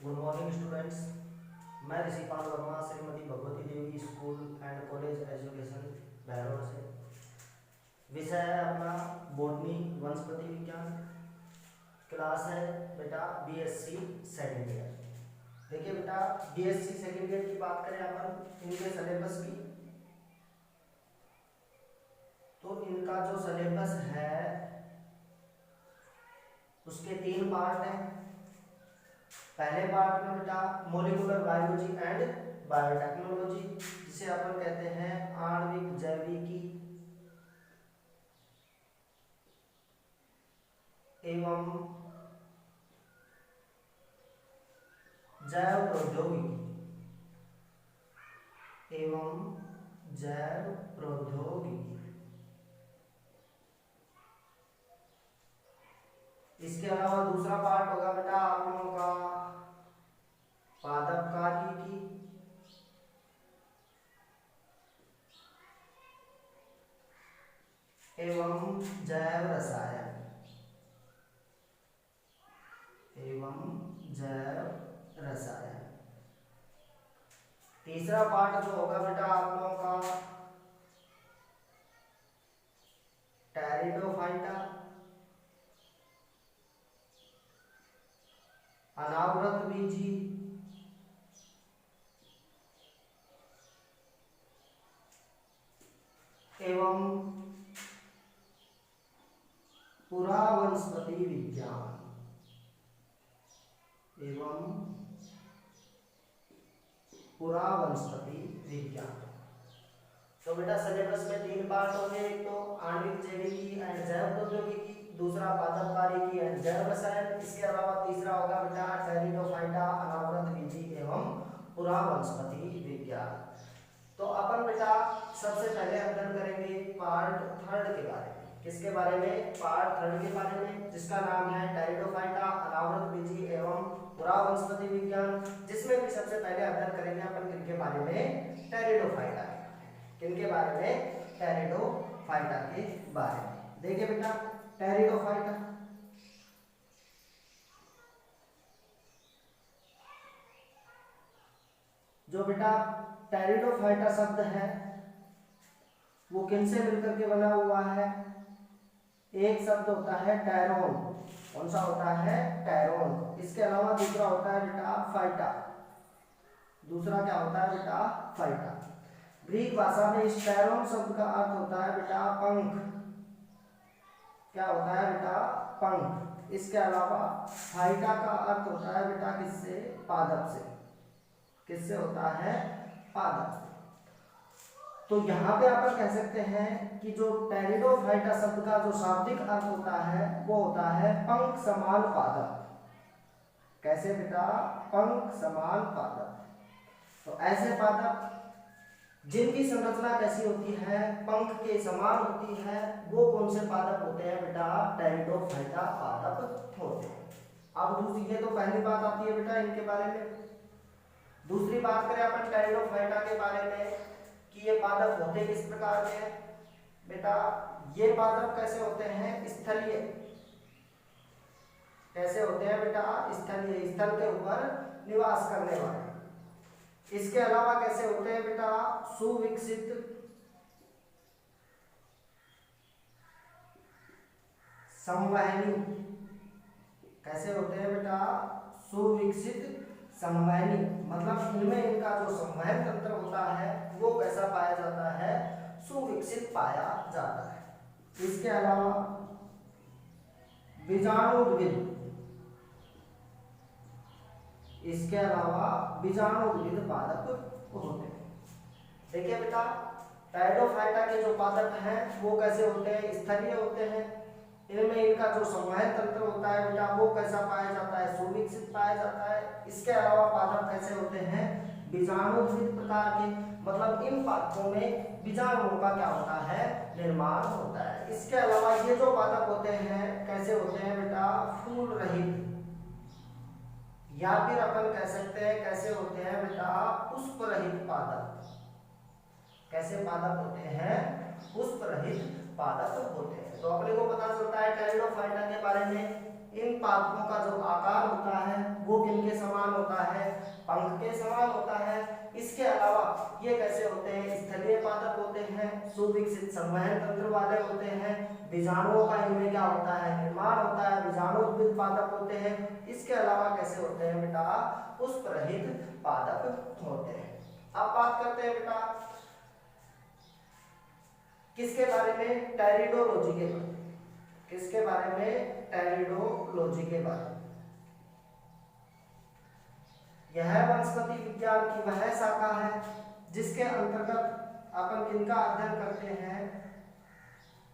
Good morning students. मैं ऋषिपाल वर्मा श्रीमती भगवती देवी school and college education बहरौल से। विषय है अपना बॉटनी वनस्पति विज्ञान। क्लास है बेटा बीएससी सेकेंड ईयर। देखिए बेटा, बीएससी सेकेंड ईयर की बात करें अपन इनके सिलेबस की, तो इनका जो सिलेबस है उसके 3 पार्ट हैं। पहले पार्ट में बेटा मॉलिक्यूलर बायोलॉजी एंड बायोटेक्नोलॉजी, जिसे अपन कहते हैं आणविक जैविकी एवं जैव प्रौद्योगिकी। इसके अलावा दूसरा पार्ट होगा बेटा आप लोगों का पादप कार्य एवं जैव रसायन। तीसरा पार्ट जो होगा बेटा आप लोगों का टेरिडोफाइटा, अनावृत बीजी एवं पुरावनस्पति विज्ञान तो बेटा सिलेबस में 3 पार्ट होंगे। एक तो आणविक जैविकी एंड जैव प्रौद्योगिकी, दूसरा पादप कार्यकी एंड जैव रसायन। इसके अलावा तीसरा होगा बेटा टेरिडोफाइटा, अनावृत बीजी एवं पुरावनस्पति विज्ञान। तो अपन बेटा सबसे पहले अध्ययन करेंगे पार्ट 3 के बारे में। किसके बारे में? पार्ट 3 के बारे में, जिसका नाम है टेरिडोफाइटा, अनावृत बीजी एवं पुरावनस्पति विज्ञान। जिसमें भी सबसे पहले अध्ययन करेंगे अपन किनके बारे में? टेरिडोफाइटा। किनके बारे में? टेरिडोफाइटा के बारे में। देखिए बेटा, टेरिडोफाइटा जो बेटा टेरिडोफाइटा शब्द है वो किनसे मिलकर के बना हुआ है? एक शब्द होता है टैरोन। कौन सा होता है? टैरोन। इसके अलावा दूसरा होता है बेटा फाइटा। दूसरा क्या होता है बेटा? फाइटा। ग्रीक भाषा में इस टैरोन शब्द का अर्थ होता है बेटा पंख। क्या होता है बेटा? पंख। इसके अलावा फाइटा का अर्थ होता है बेटा किससे? पादप से। किससे होता है? पादप से। तो यहाँ पे आप कह सकते हैं कि जो टेरिडोफाइटा शब्द का जो शाब्दिक अर्थ होता है वो होता है पंख समान पादप। कैसे बेटा? पंख समान पादप। तो ऐसे पादप जिनकी संरचना कैसी होती है? पंख के समान होती है, वो कौन से पादप होते हैं बेटा? टेरिडोफाइटा पादप होते हैं। अब दूसरी, ये तो पहली बात आती है बेटा इनके बारे में। दूसरी बात करें अपन टेरिडोफाइटा के बारे में कि ये पादप होते किस प्रकार के हैं? बेटा ये पादप कैसे होते हैं? स्थलीय। कैसे होते हैं बेटा? स्थलीय, स्थल के ऊपर निवास करने वाले। इसके अलावा कैसे होते हैं बेटा? सुविकसित संवहनी। कैसे होते हैं बेटा? सुविकसित संवहनी, मतलब इनमें इनका जो संवहन तंत्र होता है वो कैसा पाया जाता है? सुविकसित पाया जाता है। इसके अलावा बीजाणुद्विद। इसके अलावा बीजाणुद्विद पादप होते हैं। देखिए बेटा, टेरिडोफाइटा के जो पादप हैं वो कैसे होते हैं? स्थलीय होते हैं। इनमें इनका जो संवहन तंत्र होता है बेटा वो कैसा पाया जाता है? सुविकसित पाया जाता है। इसके अलावा पादप कैसे होते हैं? बीजाणुद्विद प्रकार के, मतलब इन पादपों में बीजाणुओं का क्या होता है? निर्माण होता है। इसके अलावा ये जो पादप होते हैं कैसे होते हैं बेटा? फूल रहित, या फिर अपन कह सकते हैं कैसे होते हैं बेटा? पुष्प रहित पादप। कैसे पादप होते हैं? पुष्प रहित पादप होते हैं। तो अपने को पता चलता है टेरिडोफाइटा के बारे में इन पादपों का जो आकार होता है वो किनके समान होता है, पंख के समान होता है। इसके अलावा ये कैसे होते हैं, स्थलीय पादप होते हैं, सुविकसित संवहन तंत्र वाले होते हैं, बीजाणुओं का इनमें क्या होता है, निर्माण होता है, बीजाणुउद्भिद पादप होते हैं। इसके अलावा कैसे होते हैं बेटा, पुष्प रहित पादप होते हैं। अब बात करते हैं बेटा किसके बारे में, टेरिडोलॉजी के बारे में। किसके बारे में, टेरिडोलॉजी के बारे में। यह वनस्पति विज्ञान की वह शाखा है जिसके अंतर्गत अपन किनका अध्ययन करते हैं,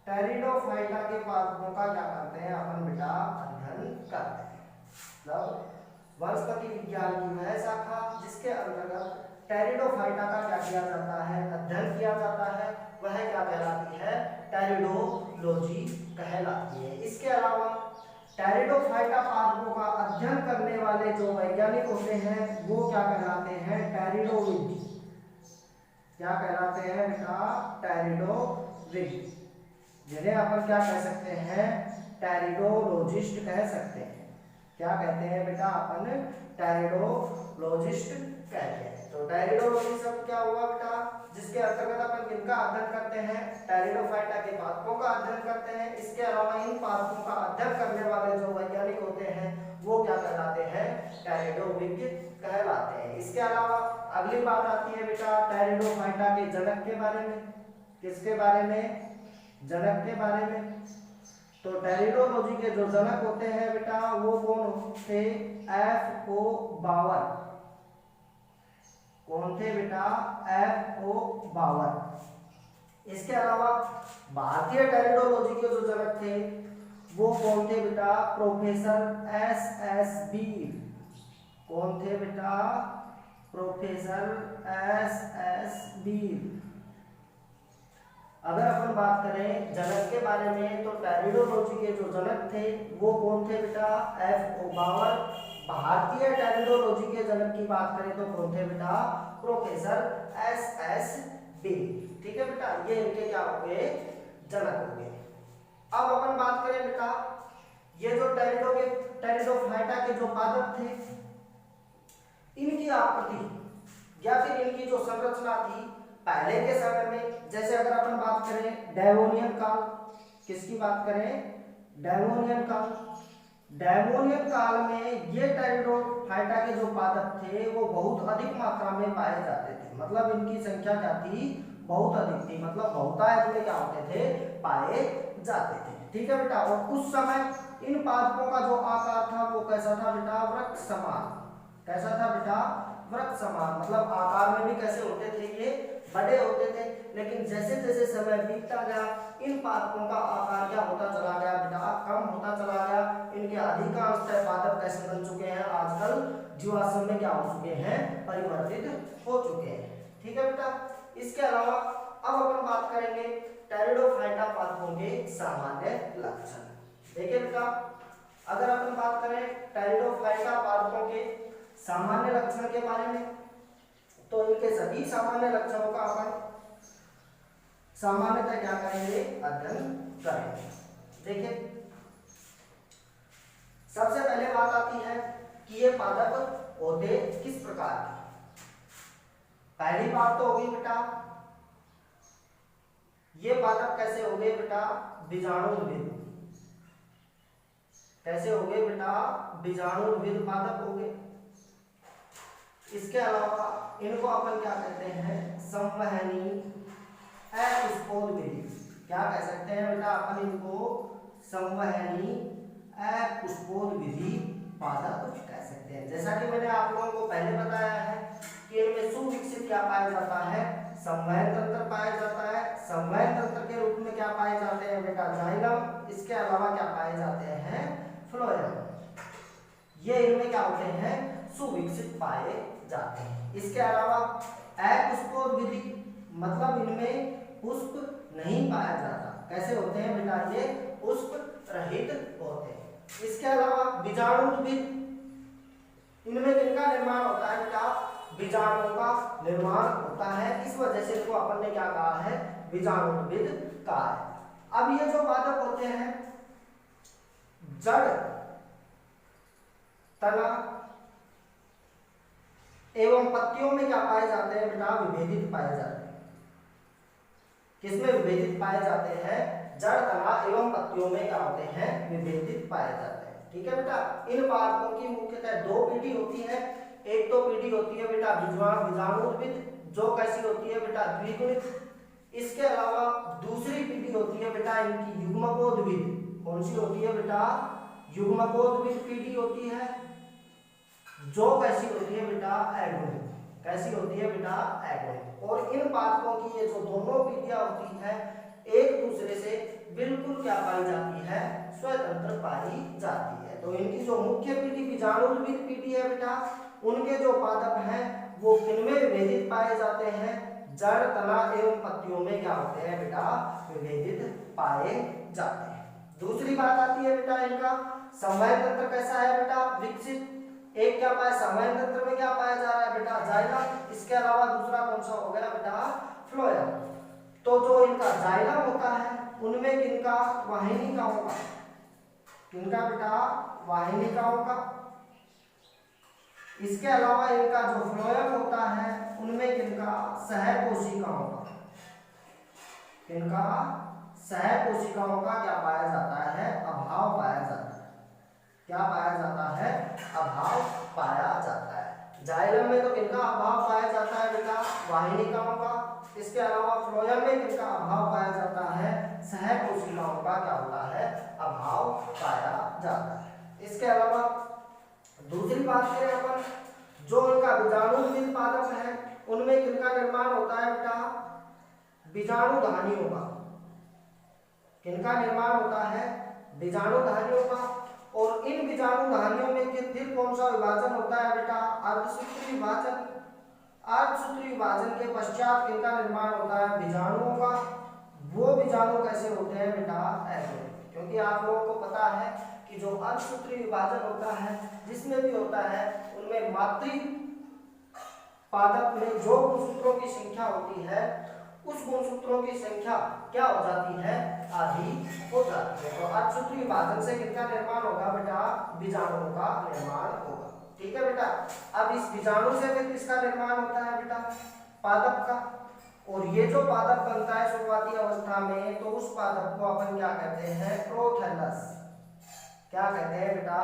टेरिडोफाइटा के पादपों का क्या करते हैं अपन बेटा, अध्ययन करते हैं। मतलब वनस्पति विज्ञान की वह शाखा जिसके अंतर्गत टेरिडोफाइटा का क्या किया जाता है, अध्ययन किया जाता है, वह क्या कहलाती है, टेरिडोलॉजी कहलाती है। इसके अलावा टेरिडोफाइटा पादपों का अध्ययन करने वाले जो वैज्ञानिक होते हैं वो क्या कहलाते हैं, टेरिडोविद। क्या कहलाते हैं बेटा, टेरिडोविद, जिन्हें अपन क्या कह सकते हैं, टेरिडोलॉजिस्ट कह सकते हैं। क्या कहते हैं बेटा अपन, टेरिडोलॉजिस्ट कहते हैं। तो टेरिडोलॉजी शब्द क्या हुआ बेटा, जिसके अंतर्गत अपन किनका अध्ययन करते हैं, टेरिडोफाइटा के पादपों का अध्ययन करते हैं। इसके अलावा इन पादपों का अध्ययन करने वाले जो वैज्ञानिक होते हैं वो क्या कहलाते हैं, टेरिडोविद कहलाते हैं। इसके अलावा अगली बात आती है बेटा टेरिडोफाइटा के जनक के बारे में। किसके बारे में, जनक के बारे में। तो टेरिडोलॉजी के जो जनक होते हैं बेटा वो कौन थे, F.O. बावर। कौन थे बेटा, F.O. बावर। इसके अलावा भारतीय टेरिडोलॉजी के जो जनक थे वो कौन थे बेटा, प्रोफेसर S.S. बीर। कौन थे बेटा, प्रोफेसर S.S. बीर। अगर अपन बात करें जनक के बारे में तो टेरिडोलॉजी के जो जनक थे वो कौन थे बेटा, F.O. बावर। भारतीय टेरिडोलॉजी के जनक की बात करें तो कौन थे बेटा, प्रोफेसर S.S. बीर। ठीक है बेटा, ये इनके क्या हो गए, जनक हो गए। अब अपन बात करें बेटा ये जो टेरिडोफाइटा के जो पादप थे इनकी आकृति या फिर इनकी जो संरचना थी पहले के समय में, जैसे अगर अपन बात करें डेवोनियन काल, किसकी बात करें, डेवोनियन काल। डेवोनियन काल में ये टेरिडोफाइटा के जो पादप थे वो बहुत अधिक मात्रा में पाए जाते थे। मतलब इनकी संख्या क्या थी, बहुत अधिक थी। मतलब बहुतायत में क्या होते थे, पाए जाते थे। ठीक है बेटा, और उस समय इन पादपों का जो आकार था वो कैसा था बेटा, वृक्ष समान। कैसा था बेटा, वृक्ष समान। मतलब आकार में भी कैसे होते थे, ये बड़े होते थे। लेकिन जैसे जैसे समय बीतता गया इन पादपों का आकार क्या होता चला गया बेटा, कम होता चला गया। इनके अधिकांश पादप कैसे बन चुके हैं, आजकल जीवाश्म में क्या हो चुके हैं, परिवर्तित हो चुके हैं। ठीक है बेटा, इसके अलावा अब अपन बात करेंगे टेरिडोफाइटा पादपों के सामान्य लक्षण। देखिए बेटा, अगर अपन बात करें टेरिडोफाइटा पादपों के सामान्य लक्षण के बारे में तो इनके सभी सामान्य लक्षणों का अपन सामान्यतः क्या करेंगे, अध्ययन करेंगे। देखिए सबसे पहले बात आती है कि ये पादप होते किस प्रकार के। पहली बात तो होगी बेटा ये पादप कैसे हो गए बेटा, बीजाणुविद। कैसे हो गए बेटा, बीजाणुविद पादप हो गए। इसके अलावा इनको अपन क्या कहते हैं, संवहनी अपुष्पोद विधि। क्या कह सकते हैं बेटा अपन इनको, संवहनी अपुष्पोद विधि पादप कह सकते हैं। जैसा कि मैंने आप लोगों को पहले बताया है कि इनमें सुविकसित क्या पाया जाता है, संवहन तंत्र पाया जाता है। संवहन तंत्र के रूप में क्या पाए जाते हैं बेटा, जाइलम। इसके अलावा क्या पाए जाते हैं, फ्लोएम। ये इनमें क्या होते हैं, सुविकसित पाए जाते हैं। इसके अलावा अपुष्पोद विधि मतलब इनमें पुष्प नहीं पाया जाता। कैसे होते हैं बेटा, ये पुष्प रहित होते हैं। इसके अलावा बीजाणुविद, इनमें किनका निर्माण होता है बेटा, बीजाणुओं का निर्माण होता है। इस वजह से इनको अपन ने क्या कहा है, बीजाणुविद कहा है। अब ये जो पादप होते हैं जड़ तना एवं पत्तियों में क्या पाए जाते हैं बेटा, विभेदित पाए जाते हैं। किसमें विभेदित पाए जाते हैं, जड़ तना एवं पत्तियों में क्या होते हैं, विभेदित पाए जाते हैं। ठीक है बेटा, इन पादपों की मुख्यतः दो पीढ़ी होती है। एक तो पीढ़ी होती है बेटा बीजाणुद्भिद, जो कैसी होती है बेटा, द्विगुणित। इसके अलावा दूसरी पीढ़ी होती है बेटा इनकी युग्मकोद्भिद। कौन सी होती है बेटा, युग्मकोद्भिद पीढ़ी होती है, जो कैसी होती है बेटा, अगुणित। कैसी होती है बेटा, अगुणित। और इन पादपों की ये जो दोनों पीढ़ियां होती है एक दूसरे से बिल्कुल क्या पाई जाती है, स्वतंत्र पाई जाती है। तो इनकी जो मुख्य पीढ़ी बीजाणुद्भिद पीढ़ी है बेटा, उनके जो पादप हैं वो किनमें विभेदित पाए जाते हैं, जड़ तना एवं पत्तियों में क्या होते हैं बेटा, विभेदित पाए जाते हैं। दूसरी बात आती है बेटा इनका संवहन तंत्र कैसा है बेटा, विकसित। एक क्या पाया, संवहन तंत्र में क्या पाया जा रहा है बेटा, जाइलम। इसके अलावा दूसरा कौन सा हो गया बेटा, फ्लोएम। तो जो इनका जाइलम होता है उनमें किनका, वाहिनिकाओं का, किनका बेटा, वाहिनिकाओं का। इसके अलावा इनका जो फ्लोएम होता है उनमें किनका, सहकोशिकाओं का। किनका, सहकोशिकाओं का क्या पाया जाता है, अभाव पाया जाता है। क्या पाया जाता है, अभाव पाया जाता है। जाइलम में तो किनका अभाव पाया जाता है बेटा, वाहिनिकाओं का। इसके अलावा फ्लोएम में किनका अभाव पाया जाता है, सहकोशिकाओं का क्या होता है, अभाव पाया जाता है। इसके अलावा दूसरी बात करें अपन, जो उनका बीजाणुद्भिद पादप है उनमें किनका निर्माण होता है बेटा, बीजाणुधानियों का। किनका निर्माण होता है, बीजाणुधानियों का। और इन बीजाणुधानियों में फिर कौन सा विभाजन होता है बेटा, अर्धसूत्री विभाजन। अर्धसूत्री विभाजन के पश्चात किनका निर्माण होता है, बीजाणुओं का। वो बीजाणु कैसे होते हैं बेटा, ऐसे। क्योंकि आप लोगों को पता है कि जो अर्धसूत्री विभाजन होता है जिसमें भी होता है उनमें मातृ पादप में जो गुणसूत्रों की संख्या होती है उस गुणसूत्रों की संख्या क्या हो जाती है, आधी हो जाती है। तो अर्धसूत्री विभाजन से किसका निर्माण होगा बेटा, बीजाणुओं का निर्माण होगा। ठीक है बेटा, अब इस बीजाणु से फिर किसका निर्माण होता है बेटा, पादप का। और ये जो पादप बनता है शुरुआती अवस्था में, तो उस पादप को अपन क्या कहते हैं, प्रोथैलस। क्या कहते हैं बेटा,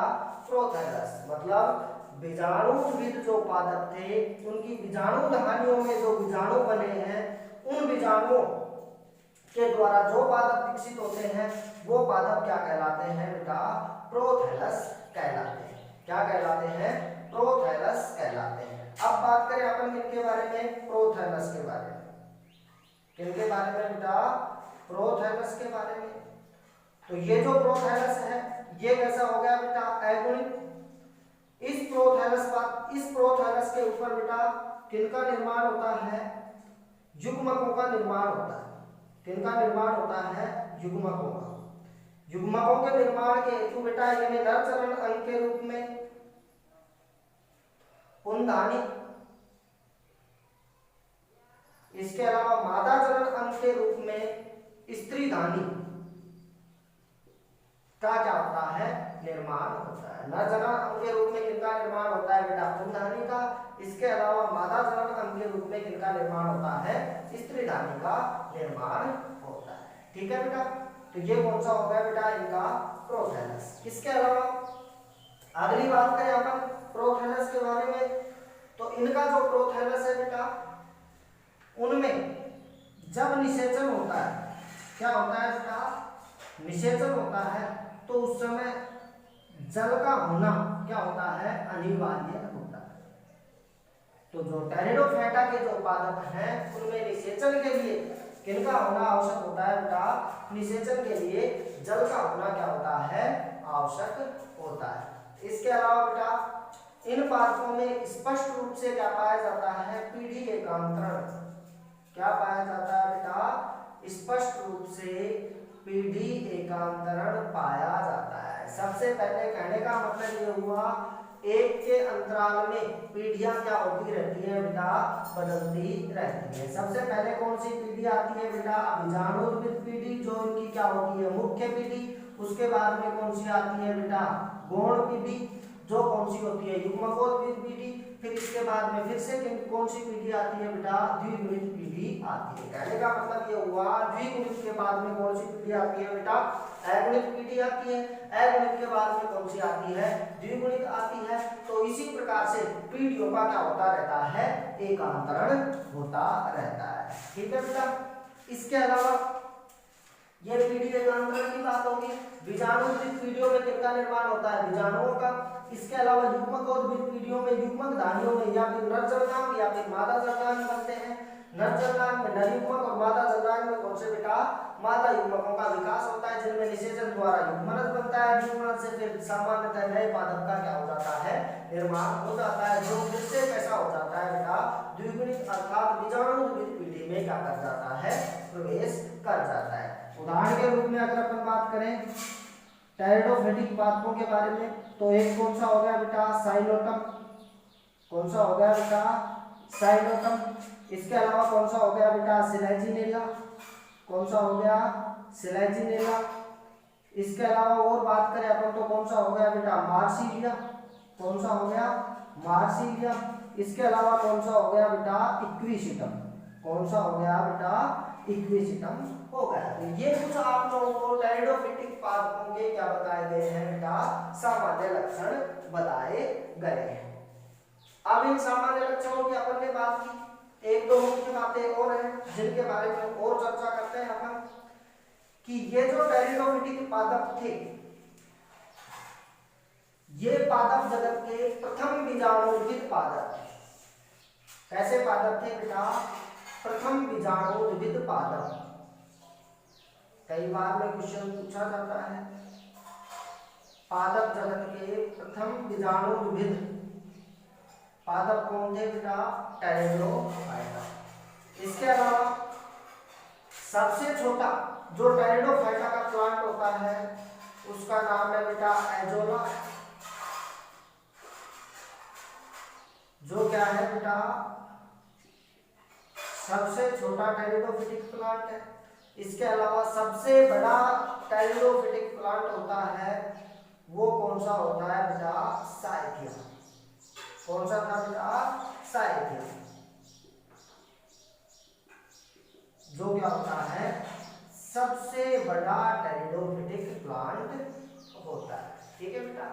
प्रोथैलस। मतलब बीजाणुद्भिद जो पादप थे उनकी बीजाणुधानियों में जो बीजाणु बने हैं, उन बीजाणुओं के द्वारा जो पादप विकसित होते हैं वो पादप क्या कहलाते हैं बेटा, प्रोथैलस कहलाते हैं। क्या कहलाते हैं, प्रोथैलस कहलाते हैं। अब बात करें अपन किनके बारे में, प्रोथैलस के बारे में। किनके बारे में बेटा, प्रोथैलस के बारे में। तो ये जो प्रोथैलस है ये कैसा हो गया बेटा, अगुणित। इस प्रोथैलस के ऊपर बेटा किनका निर्माण होता है, युग्मकों का निर्माण होता है। किनका निर्माण होता है, युग्मकों का। युग्मकों के निर्माण के हेतु बेटा इन्हें नर चरण अंग के रूप में पुंधानी, इसके अलावा मादा चरण अंग के रूप में स्त्रीधानी का क्या होता है, निर्माण होता है। नर चरण अंग के रूप में किनका निर्माण होता है बेटा, पुंधानी का। इसके अलावा मादा चरण अंग के रूप में किनका निर्माण होता है, स्त्रीधानी का निर्माण होता है। ठीक है बेटा, तो ये कौन सा हो गया बेटा, इनका प्रोथैलस। इसके अलावा अगली बात करें अपन प्रोथैलस के बारे में, तो इनका जो प्रोथैलस है बेटा उनमें जब निषेचन होता है, क्या होता है बेटा, निषेचन होता है, तो उस समय जल का होना क्या होता है, अनिवार्य होता है। तो जो टेरिडोफाइटा के जो पादप हैं उनमें निषेचन के लिए किनका होना आवश्यक होता है बेटा, निषेचन के लिए जल का होना क्या होता है, आवश्यक होता है। इसके अलावा बेटा इन पादपों में स्पष्ट रूप से क्या पाया जाता है, पीढ़ी एकांतरण। क्या पाया जाता है बेटा, स्पष्ट रूप से पीढ़ी एकांतरण पाया जाता है। सबसे पहले कहने का मतलब ये हुआ, एक के अंतराल में पीढ़ियां क्या होती रहती है बेटा, बदलती रहती है। सबसे पहले कौन सी पीढ़ी आती है बेटा, बीजाणुद्भिद पीढ़ी, जो इनकी क्या होती है, मुख्य पीढ़ी। उसके बाद में कौन सी आती है बेटा, गौण पीढ़ी, जो कौन सी होती है, युग्मकोद्भिद पीढ़ी। फिर इसके बाद में फिर से कौन सी पीढ़ी आती है बेटा, द्विगुणित पीढ़ी आती है। कहने का मतलब ये हुआ द्विगुणित के बाद में कौन सी पीढ़ी आती है बेटा, अगुणित पीढ़ी आती है। अगुणित के बाद में कौन सी आती है, द्विगुणित आती है। तो इसी प्रकार से पीढ़ियों का क्या होता रहता है, एकांतरण होता रहता है। ठीक है बेटा। इसके अलावा ये पीढ़ी एकांतरण की बात होगी। बीजाणुद्वित पीढ़ियों में किसका निर्माण होता है, बीजाणुओं का। इसके अलावा युग्मकोद्भिद पीढ़ियों में युग्मक धानियों में या फिर नर जलनांग या फिर मादा जलनांग बनते हैं। नर जलनांग में नर युग्मक और मादा जलनांग में कौन से बेटा, मादा युग्मकों का विकास होता है, जिनमें निषेचन द्वारा युग्मनज बनता है। युग्मनज से फिर सामान्यतः नए पादप का क्या हो जाता है, निर्माण हो जाता है, जो फिर से कैसा हो जाता है बेटा, द्विगुणित अर्थात बीजाणुद्वित पीढ़ी में क्या कर जाता है, प्रवेश कर जाता है। उदाहरण के रूप में अगर अपन बात करें टेरिडोफाइटिक पादपों के बारे में, तो एक कौन सा हो गया बेटा, साइलोटम। कौन सा हो गया बेटा, साइलोटम। इसके अलावा कौन सा हो गया बेटा, सिलेजिनेला। कौन सा हो गया, सिलेजिनेला। इसके अलावा और बात करें अपन तो कौन सा हो गया बेटा, मार्सिलिया। कौन सा हो गया, मार्सिलिया। इसके अलावा कौन सा हो गया बेटा, इक्विसिटम। कौन सा हो गया बेटा, इक्विसिटम हो गया। तो ये कुछ आप लोगों को टेरिडोफाइटिक पादपों के क्या बताए गए हैं बेटा, सामान्य लक्षण बताए गए हैं। अब इन सामान्य लक्षणों की अपन ने बात की, एक दो मुख्य बातें और हैं जिनके बारे में और चर्चा करते हैं अपन, कि ये जो टेरिडोफाइटिक पादप थे, ये पादप जगत के प्रथम बीजाणुरहित पादप थे। कैसे पादप थे बेटा, प्रथम बीजाणुरहित पादप। कई बार में क्वेश्चन पूछा जाता है, पादप जगत के प्रथम बीजाणुरहित पादप कौन थे बेटा, टेरिडोफाइटा। इसके अलावा सबसे छोटा जो टेरिडोफाइटा का प्लांट होता है उसका नाम है बेटा एजोला। जो क्या है बेटा, सबसे छोटा टेरिडोफाइटिक प्लांट है। इसके अलावा सबसे बड़ा टेरिडोफाइटिक प्लांट होता है, वो कौन सा होता है बेटा, साइथिया। कौन सा था बेटा, साइथिया। जो क्या होता है, सबसे बड़ा टेरिडोफाइटिक प्लांट होता है। ठीक है बेटा।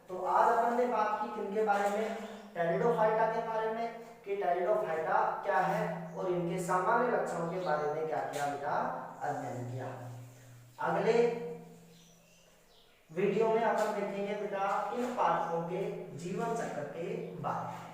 तो आज अपन ने बात की किनके बारे में, टेरिडोफाइटा के बारे में, कि टेरिडोफाइटा क्या है और इनके सामान्य लक्षणों के बारे में क्या किया बेटा, अध्ययन किया। अगले वीडियो में अपन देखेंगे बेटा इन पादपों के जीवन चक्र के बारे में।